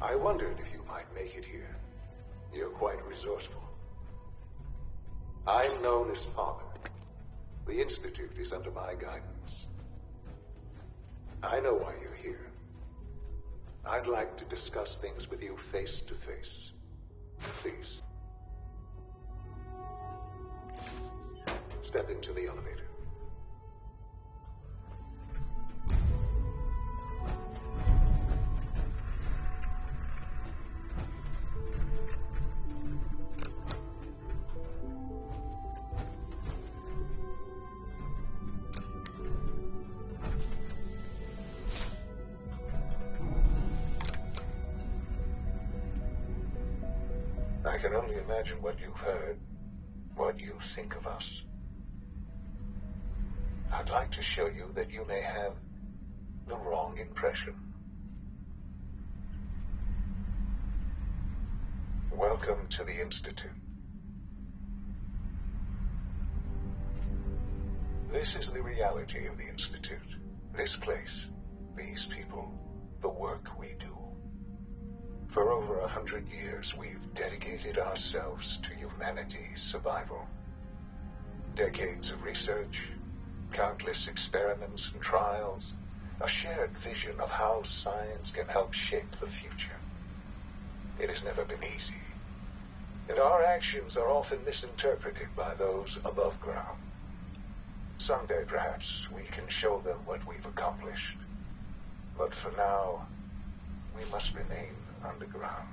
I wondered if you might make it here. You're quite resourceful. I'm known as Father. The Institute is under my guidance. I know why you're here. I'd like to discuss things with you face to face. Please. Step into the elevator. I can only imagine what you've heard, what you think of us. I'd like to show you that you may have the wrong impression. Welcome to the Institute. This is the reality of the Institute. This place, these people, the work we do. For over 100 years, we've dedicated ourselves to humanity's survival. Decades of research, countless experiments and trials, a shared vision of how science can help shape the future. It has never been easy, and our actions are often misinterpreted by those above ground. Someday, perhaps, we can show them what we've accomplished. But for now, we must remain underground.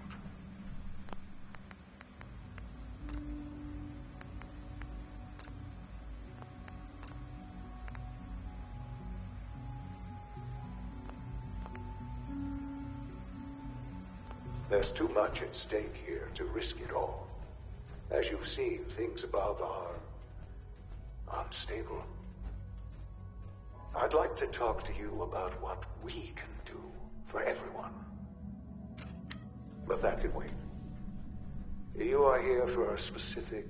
There's too much at stake here to risk it all. As you've seen, things above are unstable. I'd like to talk to you about what we can do for everyone. But that can wait. You are here for a specific,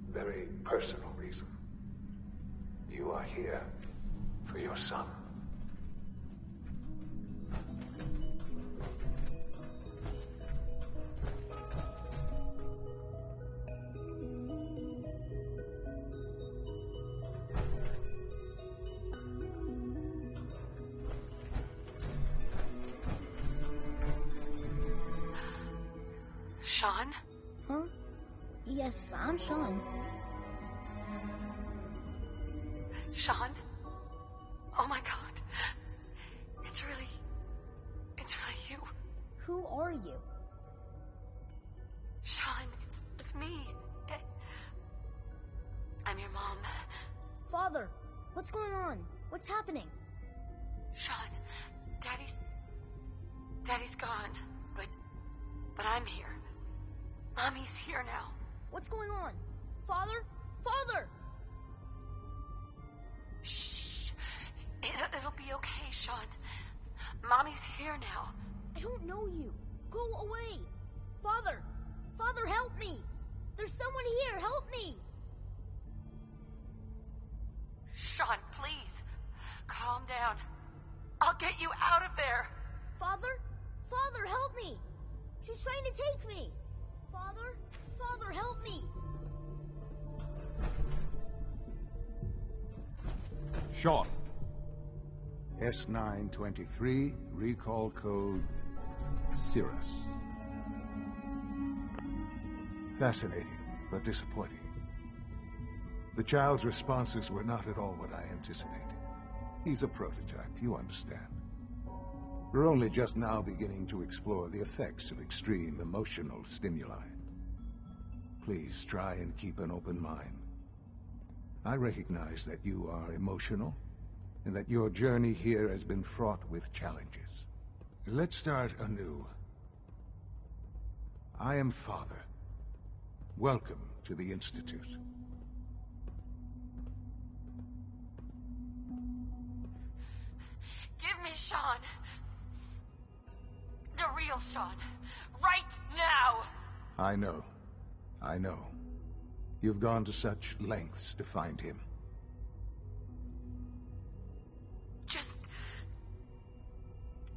very personal reason. You are here for your son. Sean? Huh? Yes, I'm Sean. Sean? Oh my God. It's really you. Who are you? Sean, it's me. I'm your mom. Father, what's going on? What's happening? Sean, Daddy's gone, but I'm here. Mommy's here now. What's going on? Father? Father! Shh. It'll be okay, Sean. Mommy's here now. I don't know you. Go away. Father! Father, help me! There's someone here. Help me! Sean, please. Calm down. I'll get you out of there. Father? Father, help me! She's trying to take me! Father? Father, help me! Sean. S923, recall code Cirrus. Fascinating, but disappointing. The child's responses were not at all what I anticipated. He's a prototype, you understand. We're only just now beginning to explore the effects of extreme emotional stimuli. Please try and keep an open mind. I recognize that you are emotional, and that your journey here has been fraught with challenges. Let's start anew. I am Father. Welcome to the Institute. Give me Sean. The real Sean. Right now! I know. I know. You've gone to such lengths to find him. Just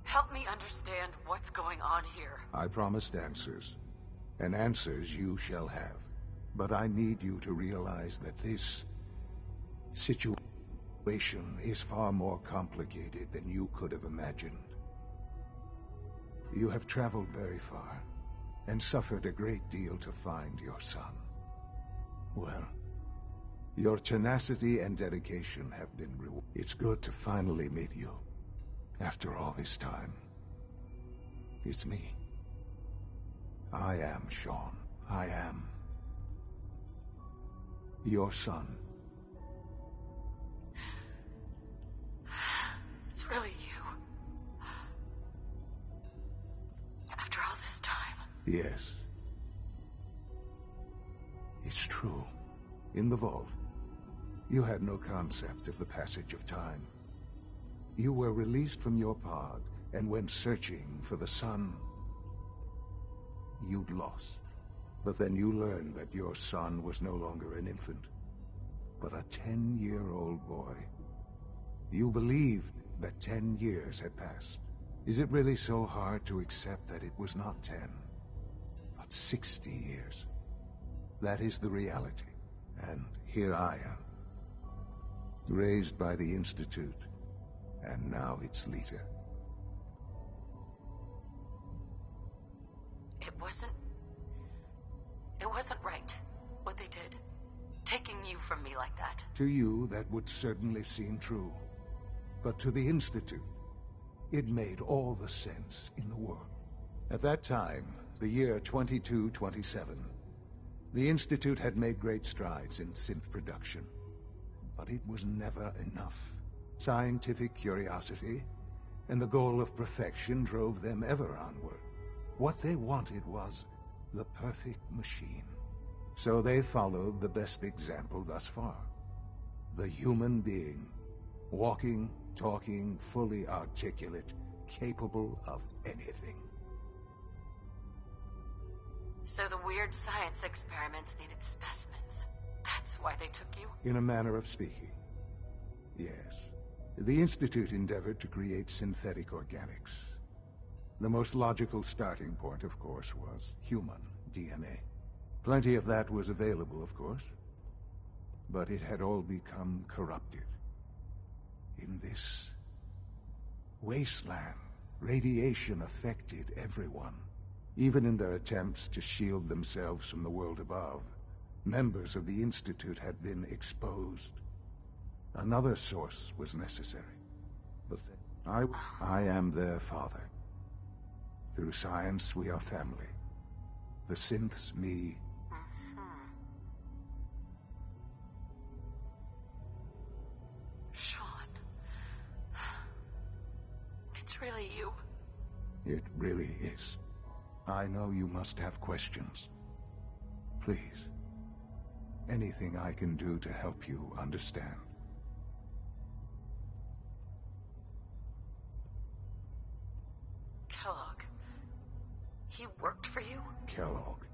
help me understand what's going on here. I promised answers, and answers you shall have. But I need you to realize that this situation is far more complicated than you could have imagined. You have traveled very far, and suffered a great deal to find your son. Well, your tenacity and dedication have been rewarded. It's good to finally meet you. After all this time, it's me. I am Shaun. I am your son. It's really you. After all this time. Yes. It's true. In the vault, you had no concept of the passage of time. You were released from your pod and went searching for the son you'd lost. But then you learned that your son was no longer an infant, but a 10-year-old boy. You believed that 10 years had passed. Is it really so hard to accept that it was not 10, but 60 years? That is the reality. And here I am, raised by the Institute, and now its leader. It wasn't right, what they did. Taking you from me like that. To you, that would certainly seem true. But to the Institute, it made all the sense in the world. At that time, the year 2227, the Institute had made great strides in synth production. But it was never enough. Scientific curiosity and the goal of perfection drove them ever onward. What they wanted was the perfect machine. So they followed the best example thus far. The human being. Walking, talking, fully articulate, capable of anything. So the weird science experiments needed specimens. That's why they took you? In a manner of speaking, yes. The Institute endeavored to create synthetic organics. The most logical starting point, of course, was human DNA. Plenty of that was available, of course. But it had all become corrupted. In this wasteland, radiation affected everyone. Even in their attempts to shield themselves from the world above, members of the Institute had been exposed. Another source was necessary. But I am their father. Through science, we are family. The synths, me. Shaun. It's really you. It really is. I know you must have questions. Please. Anything I can do to help you understand. Kellogg. He worked for you? Kellogg.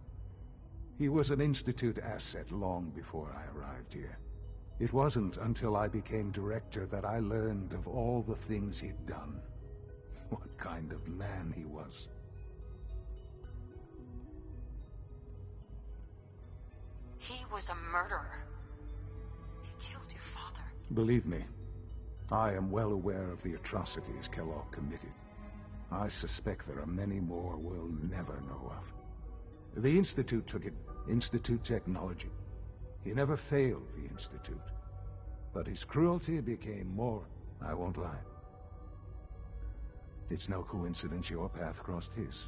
He was an Institute asset long before I arrived here. It wasn't until I became director that I learned of all the things he'd done. What kind of man he was. He was a murderer. He killed your father. Believe me, I am well aware of the atrocities Kellogg committed. I suspect there are many more we'll never know of. The Institute took it. Institute technology. He never failed the Institute. But his cruelty became more. I won't lie. It's no coincidence your path crossed his.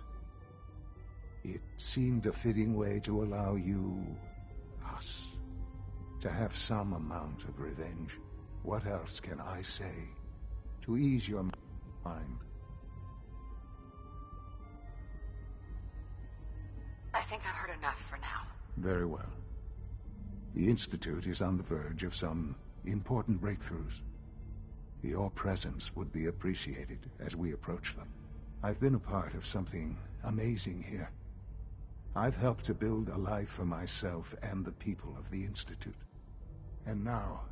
It seemed a fitting way to allow you, us, to have some amount of revenge. What else can I say to ease your mind? I think I've heard enough for now. Very well. The Institute is on the verge of some important breakthroughs. Your presence would be appreciated as we approach them. I've been a part of something amazing here. I've helped to build a life for myself and the people of the Institute. And now,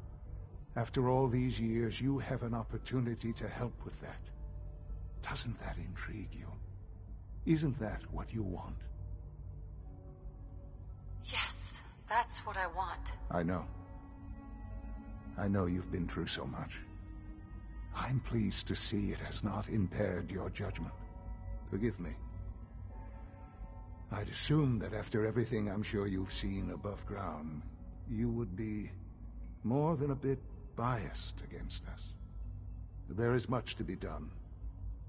after all these years, you have an opportunity to help with that. Doesn't that intrigue you? Isn't that what you want? Yes, that's what I want. I know. I know you've been through so much. I'm pleased to see it has not impaired your judgment. Forgive me. I'd assumed that after everything I'm sure you've seen above ground, you would be more than a bit biased against us. There is much to be done.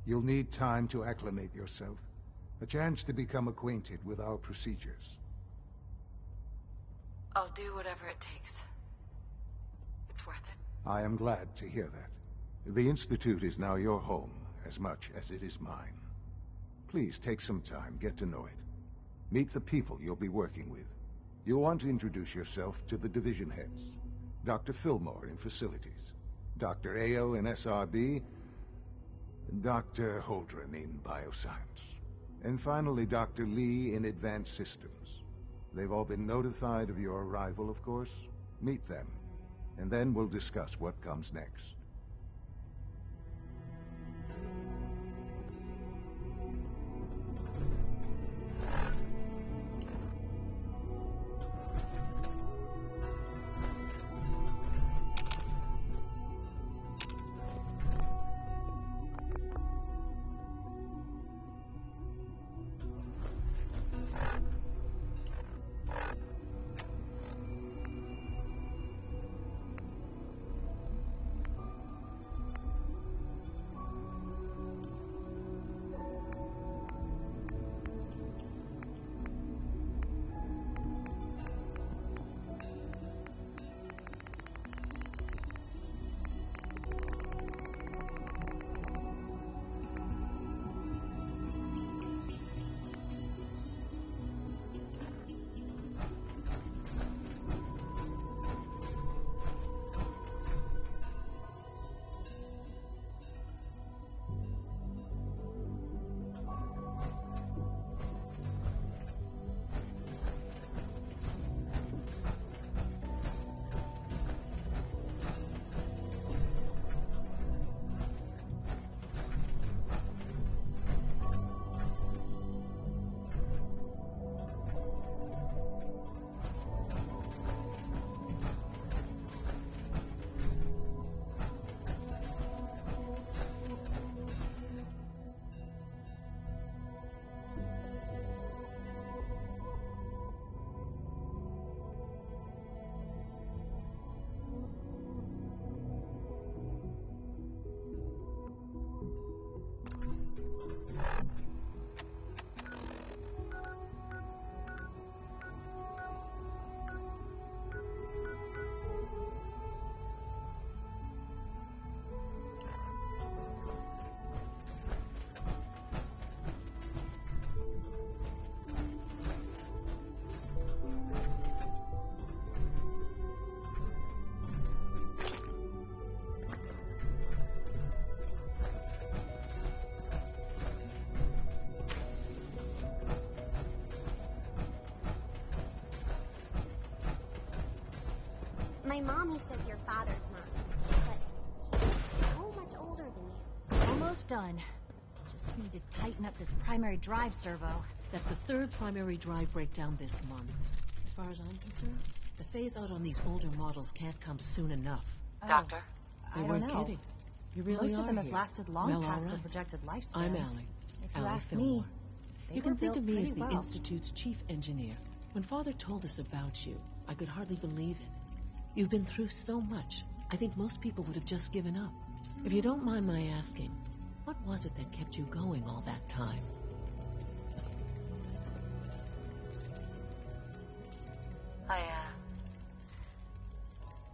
You'll need time to acclimate yourself, a chance to become acquainted with our procedures. I'll do whatever it takes. It's worth it. I am glad to hear that. The Institute is now your home as much as it is mine. Please take some time, get to know it. Meet the people you'll be working with. You'll want to introduce yourself to the division heads. Dr. Fillmore in Facilities, Dr. Ayo in SRB, Dr. Holdren in Bioscience, and finally Dr. Lee in Advanced Systems. They've all been notified of your arrival, of course. Meet them, and then we'll discuss what comes next. My mommy says your father's mine, but he's so much older than you. Almost done. Just need to tighten up this primary drive servo. That's the third primary drive breakdown this month. As far as I'm concerned, the phase out on these older models can't come soon enough. Doctor? They I weren't don't know. kidding. You really Most are of them have here. lasted long Well, past all their right. projected lifespans. I'm Allie. If you Allie ask Fillmore. me, they You were can think of built me as pretty the well. Institute's chief engineer. When Father told us about you, I could hardly believe it. You've been through so much, I think most people would have just given up. If you don't mind my asking, what was it that kept you going all that time?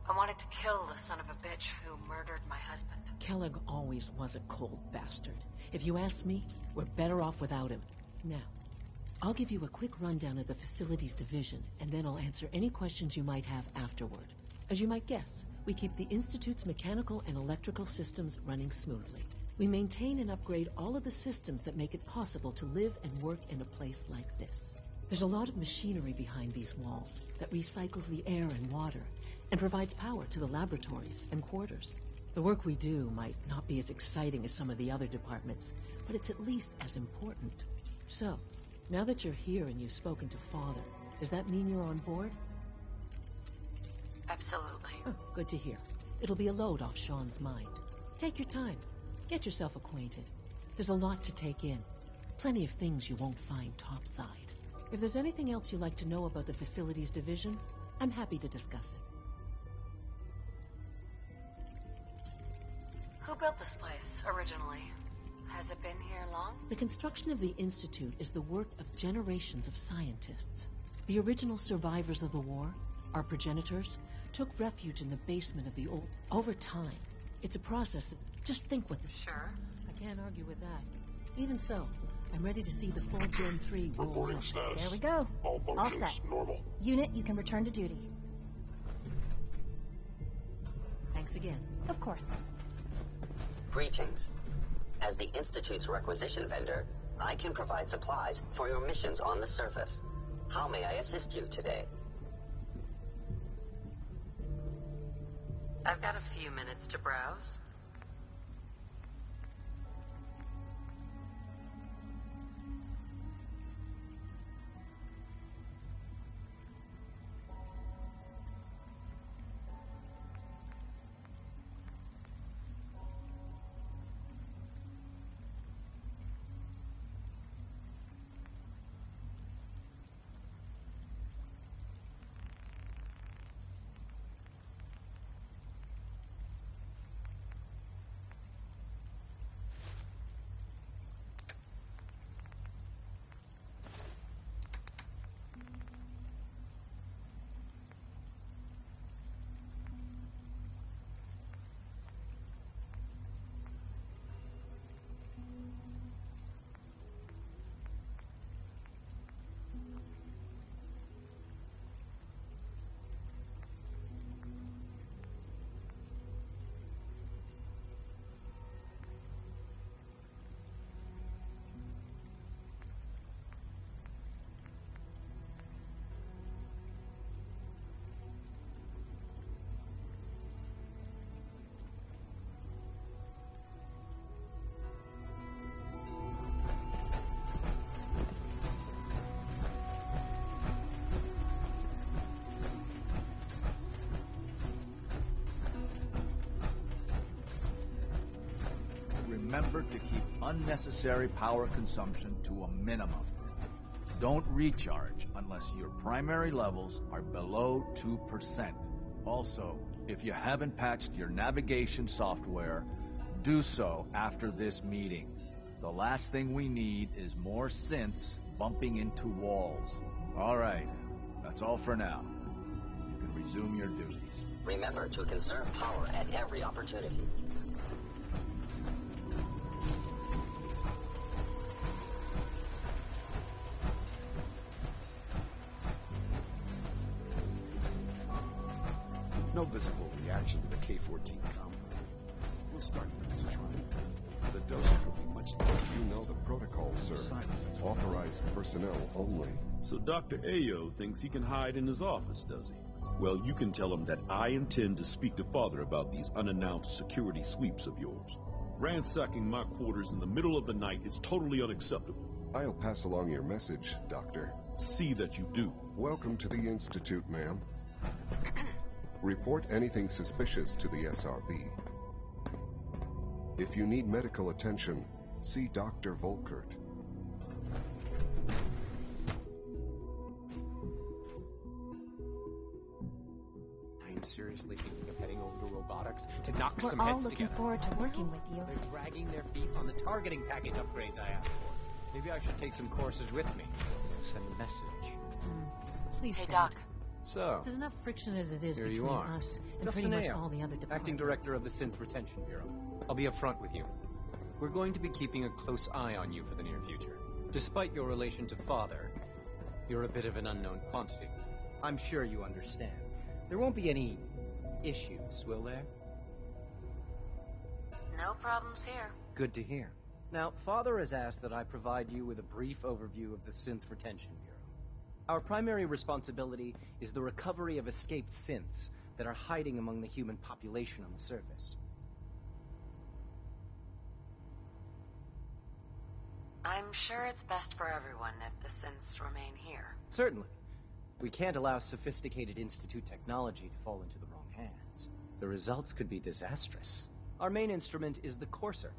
I wanted to kill the son of a bitch who murdered my husband. Kellogg always was a cold bastard. If you ask me, we're better off without him. Now, I'll give you a quick rundown of the facilities division, and then I'll answer any questions you might have afterward. As you might guess, we keep the Institute's mechanical and electrical systems running smoothly. We maintain and upgrade all of the systems that make it possible to live and work in a place like this. There's a lot of machinery behind these walls that recycles the air and water and provides power to the laboratories and quarters. The work we do might not be as exciting as some of the other departments, but it's at least as important. So, now that you're here and you've spoken to Father, does that mean you're on board? Absolutely. Oh, good to hear. It'll be a load off Sean's mind. Take your time. Get yourself acquainted. There's a lot to take in. Plenty of things you won't find topside. If there's anything else you'd like to know about the Facilities Division, I'm happy to discuss it. Who built this place, originally? Has it been here long? The construction of the Institute is the work of generations of scientists. The original survivors of the war, our progenitors, took refuge in the basement of the old... Over time, it's a process that... Just think with it. Sure. I can't argue with that. Even so, I'm ready to see the full Gen 3 roll Reporting out. status. There we go. All All functions set. normal. Unit, you can return to duty. Thanks again. Of course. Greetings. As the Institute's requisition vendor, I can provide supplies for your missions on the surface. How may I assist you today? I've got a few minutes to browse. Remember to keep unnecessary power consumption to a minimum. Don't recharge unless your primary levels are below 2%. Also, if you haven't patched your navigation software, do so after this meeting. The last thing we need is more synths bumping into walls. All right, that's all for now. You can resume your duties. Remember to conserve power at every opportunity. No visible reaction to the K-14 compound. We'll start with this trial. The dosage will be much lower. You know the protocol, sir. Authorized personnel only. So Dr. Ayo thinks he can hide in his office, does he? Well, you can tell him that I intend to speak to Father about these unannounced security sweeps of yours. Ransacking my quarters in the middle of the night is totally unacceptable. I'll pass along your message, Doctor. See that you do. Welcome to the Institute, ma'am. Report anything suspicious to the SRB. If you need medical attention, see Dr. Volkert. I'm seriously thinking of heading over to robotics to knock We're some all heads looking together. forward to working with you. They're dragging their feet on the targeting package upgrades I asked for. Maybe I should take some courses with me. Send a message. Please, Hey, Dad. Doc. So, There's enough friction as it is here you between are. us and Justin pretty much Ayo, all the other departments. Acting Director of the Synth Retention Bureau. I'll be upfront with you. We're going to be keeping a close eye on you for the near future. Despite your relation to Father, you're a bit of an unknown quantity. I'm sure you understand. There won't be any issues, will there? No problems here. Good to hear. Now, Father has asked that I provide you with a brief overview of the Synth Retention Bureau. Our primary responsibility is the recovery of escaped synths that are hiding among the human population on the surface. I'm sure it's best for everyone if the synths remain here. Certainly. We can't allow sophisticated Institute technology to fall into the wrong hands. The results could be disastrous. Our main instrument is the Courser,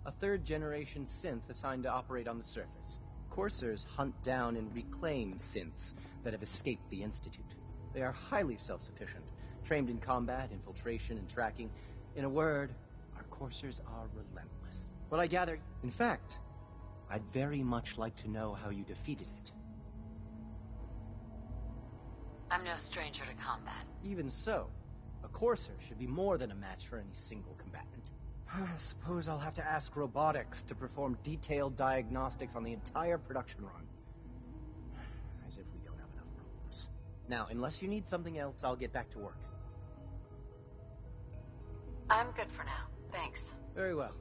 a third-generation synth assigned to operate on the surface. Coursers hunt down and reclaim synths that have escaped the Institute. They are highly self-sufficient, trained in combat, infiltration, and tracking. In a word, our Coursers are relentless. What I gather, in fact, I'd very much like to know how you defeated it. I'm no stranger to combat. Even so, a Courser should be more than a match for any single combatant. I suppose I'll have to ask robotics to perform detailed diagnostics on the entire production run. As if we don't have enough problems. Now, unless you need something else, I'll get back to work. I'm good for now. Thanks. Very well.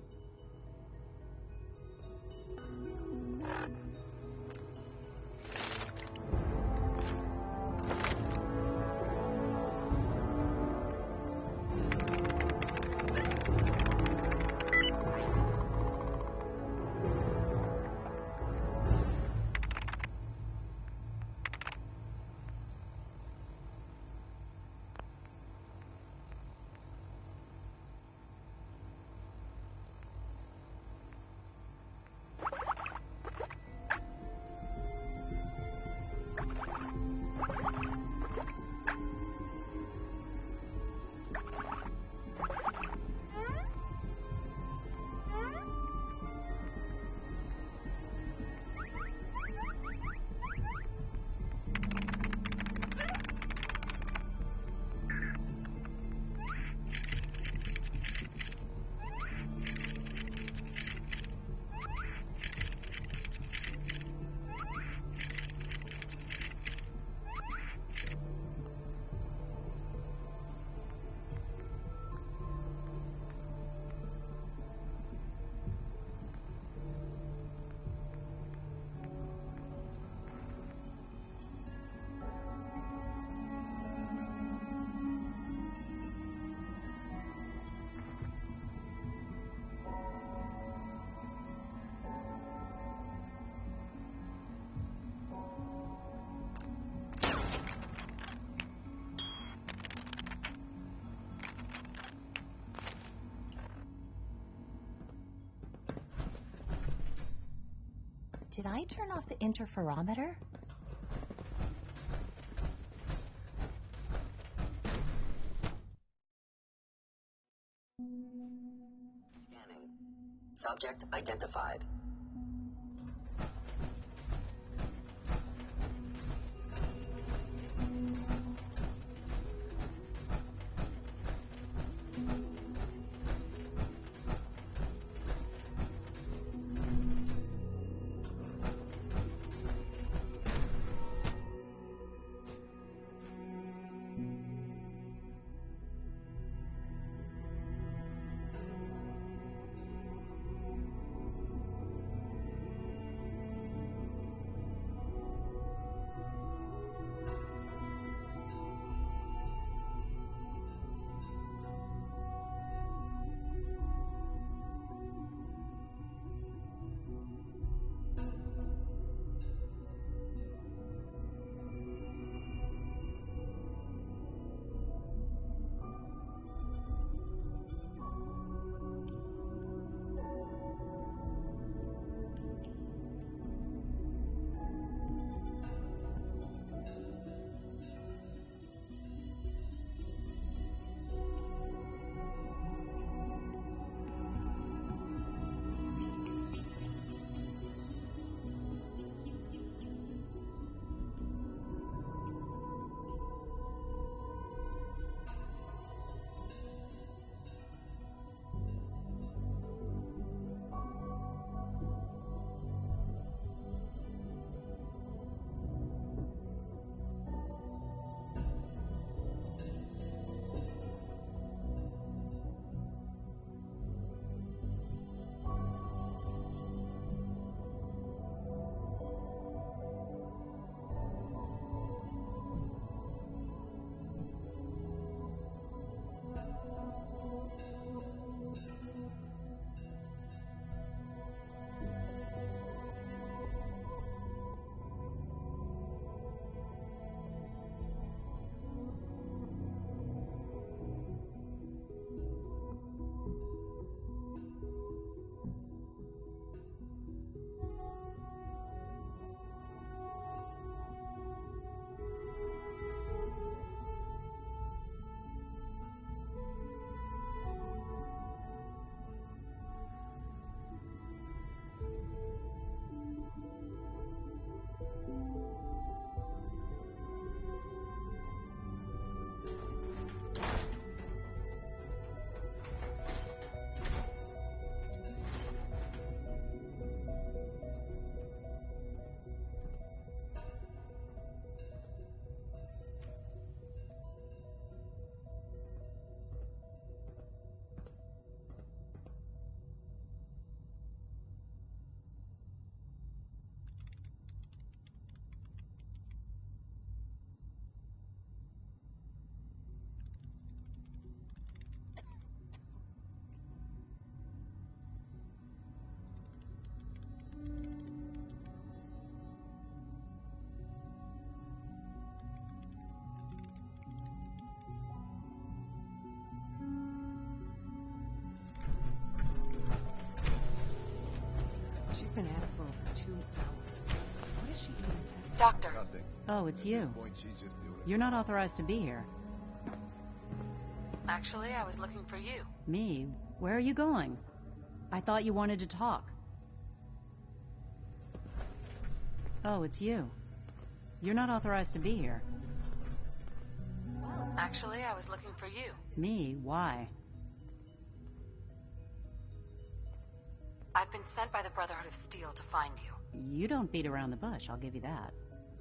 Did I turn off the interferometer? Scanning. Subject identified. 2 hours. What is she even testing? Doctor. Nothing. Oh, it's At you. this point, she's just doing it. You're not authorized to be here. Actually, I was looking for you. Me? Where are you going? I thought you wanted to talk. Oh, it's you. You're not authorized to be here. Actually, I was looking for you. Me? Why? I've been sent by the Brotherhood of Steel to find you. You don't beat around the bush, I'll give you that.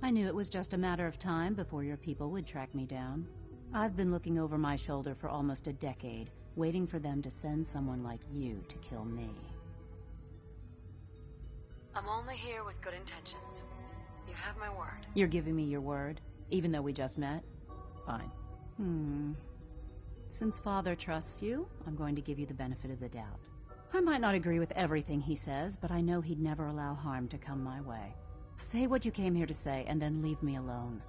I knew it was just a matter of time before your people would track me down. I've been looking over my shoulder for almost a decade, waiting for them to send someone like you to kill me. I'm only here with good intentions. You have my word. You're giving me your word, even though we just met? Fine. Since Father trusts you, I'm going to give you the benefit of the doubt. I might not agree with everything he says, but I know he'd never allow harm to come my way. Say what you came here to say, and then leave me alone.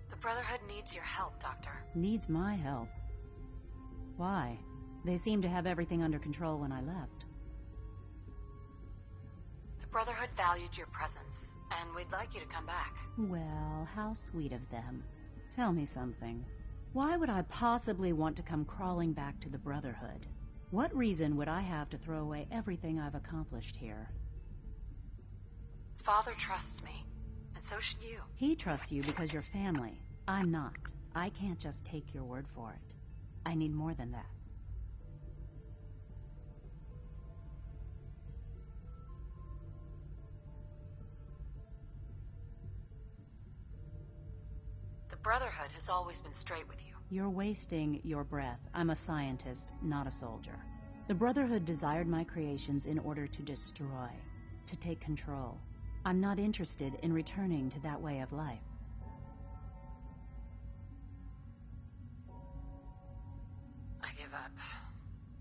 The Brotherhood needs your help, Doctor. Needs my help? Why? They seemed to have everything under control when I left. The Brotherhood valued your presence, and we'd like you to come back. Well, how sweet of them. Tell me something. Why would I possibly want to come crawling back to the Brotherhood? What reason would I have to throw away everything I've accomplished here? Father trusts me, and so should you. He trusts you because you're family. I'm not. I can't just take your word for it. I need more than that. The Brotherhood has always been straight with you. You're wasting your breath. I'm a scientist, not a soldier. The Brotherhood desired my creations in order to destroy, to take control. I'm not interested in returning to that way of life. I give up.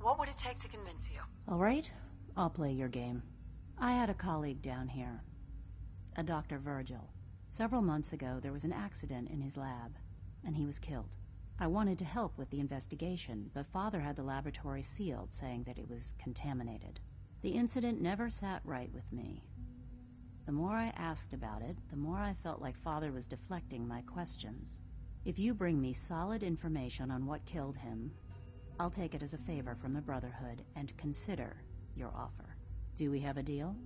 What would it take to convince you? All right, I'll play your game. I had a colleague down here, a Dr. Virgil. Several months ago, there was an accident in his lab, and he was killed. I wanted to help with the investigation, but Father had the laboratory sealed, saying that it was contaminated. The incident never sat right with me. The more I asked about it, the more I felt like Father was deflecting my questions. If you bring me solid information on what killed him, I'll take it as a favor from the Brotherhood and consider your offer. Do we have a deal?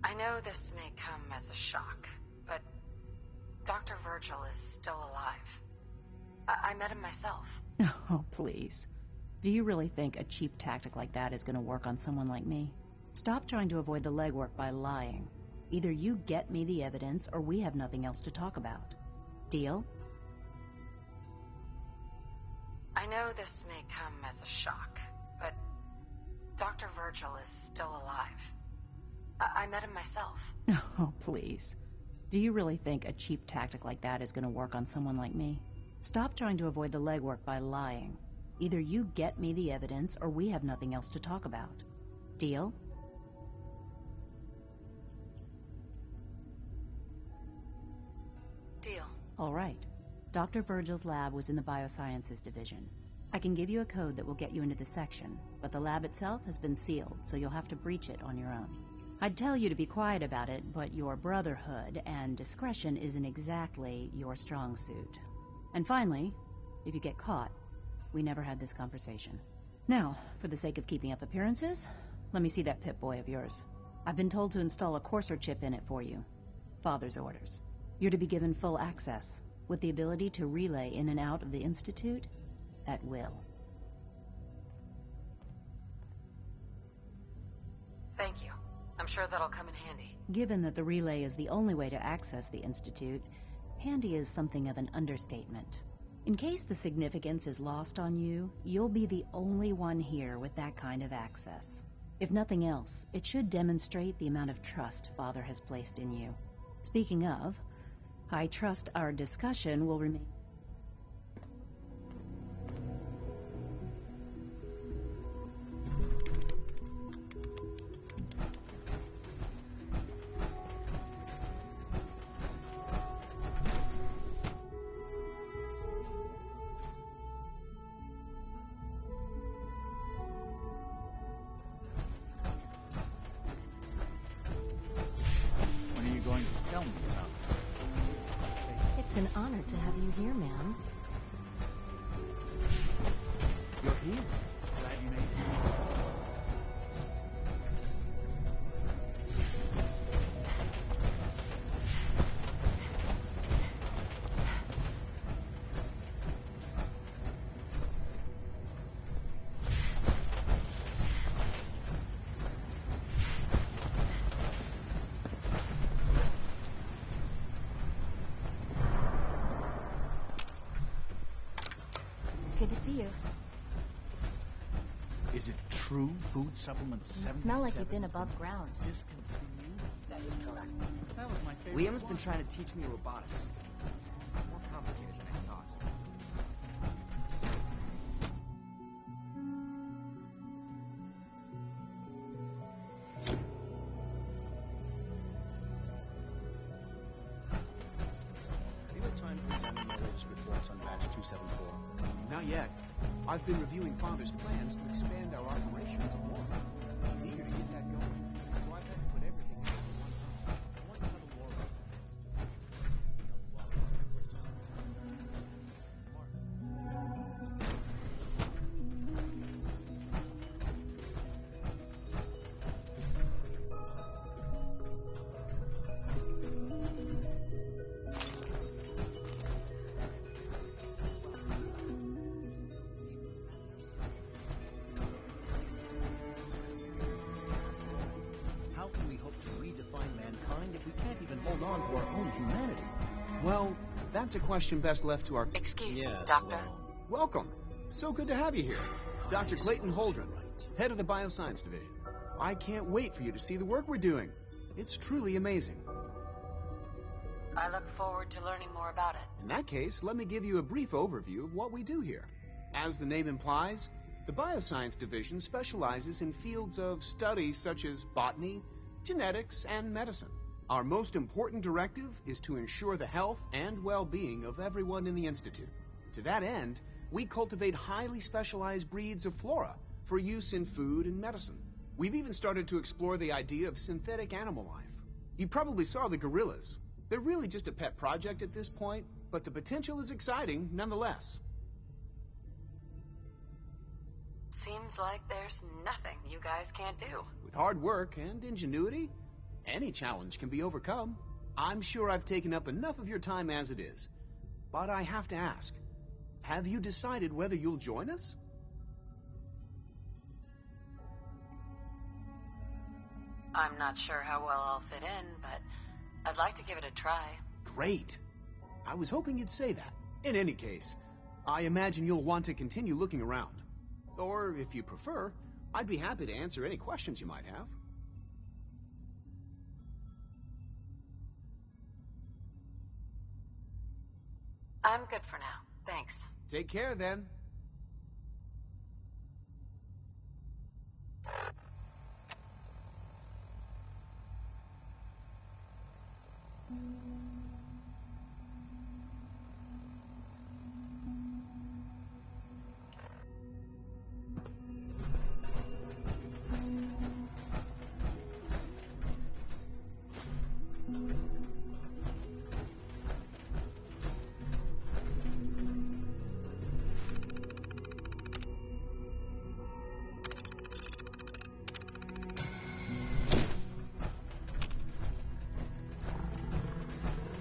I know this may come as a shock, but Dr. Virgil is still alive. I met him myself. Oh, please. Do you really think a cheap tactic like that is going to work on someone like me? Stop trying to avoid the legwork by lying. Either you get me the evidence, or we have nothing else to talk about. Deal? I know this may come as a shock, but Dr. Virgil is still alive. I met him myself. Oh, please. Do you really think a cheap tactic like that is going to work on someone like me? Stop trying to avoid the legwork by lying. Either you get me the evidence, or we have nothing else to talk about. Deal? Deal. All right. Dr. Virgil's lab was in the Biosciences Division. I can give you a code that will get you into the section, but the lab itself has been sealed, so you'll have to breach it on your own. I'd tell you to be quiet about it, but your Brotherhood and discretion isn't exactly your strong suit. And finally, if you get caught, we never had this conversation. Now, for the sake of keeping up appearances, let me see that Pip-Boy of yours. I've been told to install a Courser chip in it for you. Father's orders. You're to be given full access, with the ability to relay in and out of the Institute at will. Thank you. I'm sure that'll come in handy. Given that the relay is the only way to access the Institute, handy is something of an understatement. In case the significance is lost on you, you'll be the only one here with that kind of access. If nothing else, it should demonstrate the amount of trust Father has placed in you. Speaking of, I trust our discussion will remain... honored to have you here, ma'am. You're here. Glad you made it. Good to see you. Is it true food supplements You 77 smell like you've been above ground. discontinued? That is correct. That was my favorite Liam's one. been trying to teach me robotics. It's more complicated than I thought. Have you had time to examine my latest reports on batch 274? Not yet. I've been reviewing Father's plans to expand our operations more. He's eager to get that going, so I've had to put everything else to one side. I want to know more about How can we hope to redefine mankind if we can't even hold on to our own humanity? Well, that's a question best left to our... Excuse me, Yes, Doctor. Welcome. So good to have you here. Dr. Clayton Holdren, head of the Bioscience Division. I can't wait for you to see the work we're doing. It's truly amazing. I look forward to learning more about it. In that case, let me give you a brief overview of what we do here. As the name implies, the Bioscience Division specializes in fields of study such as botany, genetics, and medicine. Our most important directive is to ensure the health and well-being of everyone in the Institute. To that end, we cultivate highly specialized breeds of flora for use in food and medicine. We've even started to explore the idea of synthetic animal life. You probably saw the gorillas. They're really just a pet project at this point, but the potential is exciting nonetheless. Seems like there's nothing you guys can't do. With hard work and ingenuity, any challenge can be overcome. I'm sure I've taken up enough of your time as it is. But I have to ask, have you decided whether you'll join us? I'm not sure how well I'll fit in, but I'd like to give it a try. Great. I was hoping you'd say that. In any case, I imagine you'll want to continue looking around. Or, if you prefer, I'd be happy to answer any questions you might have. I'm good for now. Thanks. Take care, then.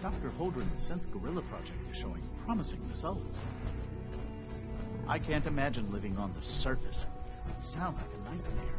Dr. Holdren's synth gorilla project is showing promising results. I can't imagine living on the surface. It sounds like a nightmare.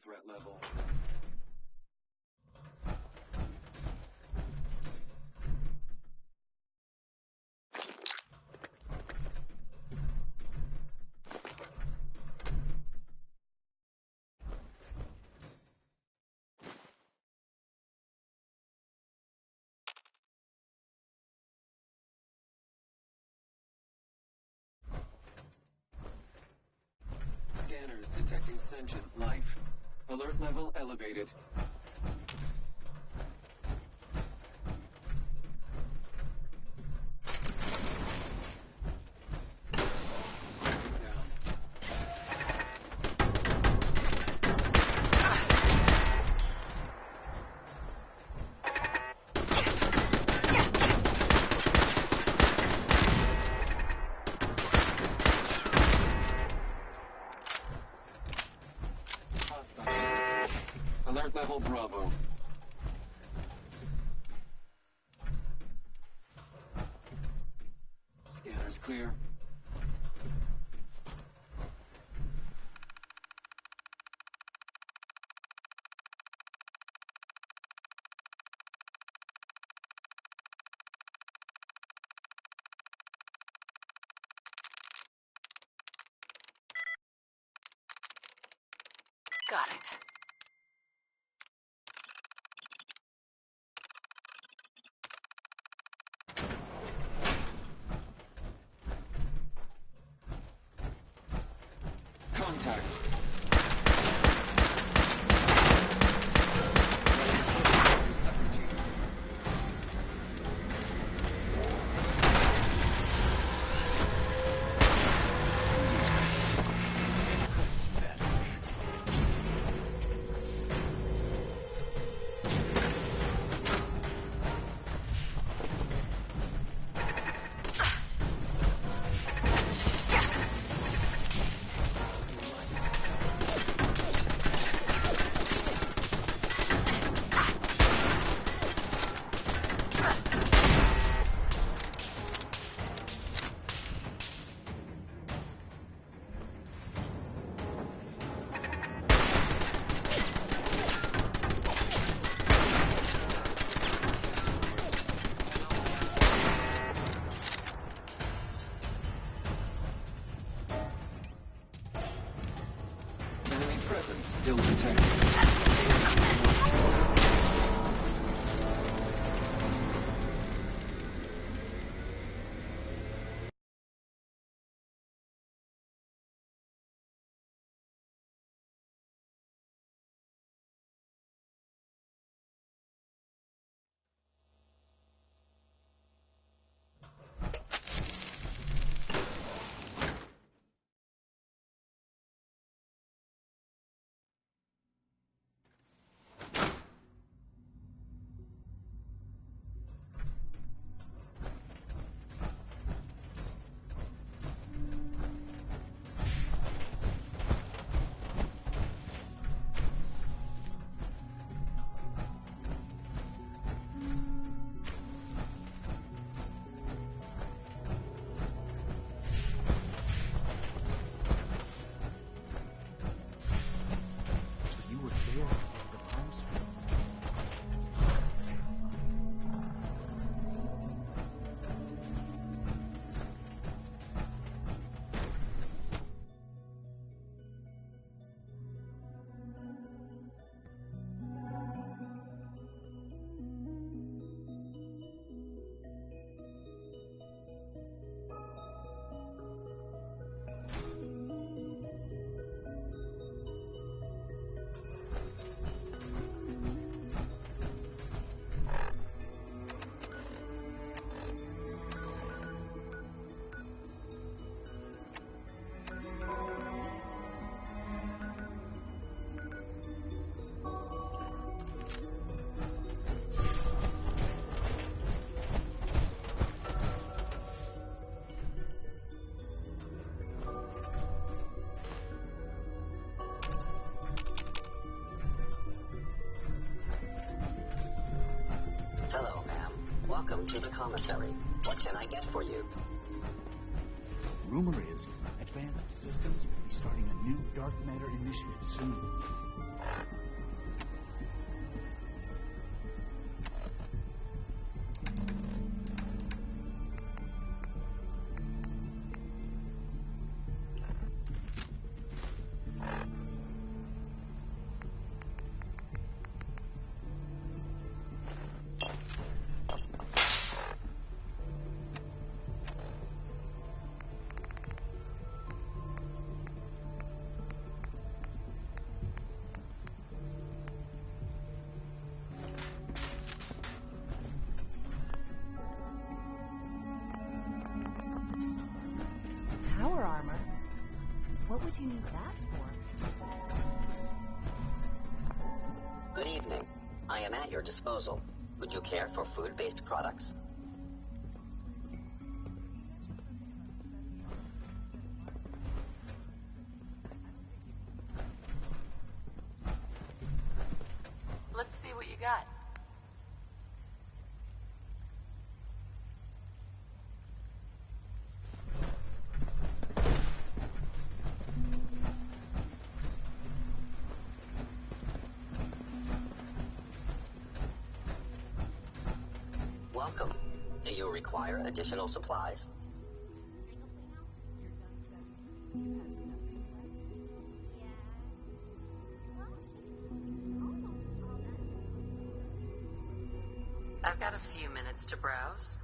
threat level. Scanners detecting sentient life. Alert level elevated. Alert level Bravo. Scanners clear. Got it. Contact. Presence still detected. Welcome to the commissary. What can I get for you? Rumor is, Advanced Systems will be starting a new dark matter initiative soon. you need that for? Good evening. I am at your disposal. Would you care for food-based products? Let's see what you got. Welcome. Do you require additional supplies? I've got a few minutes to browse.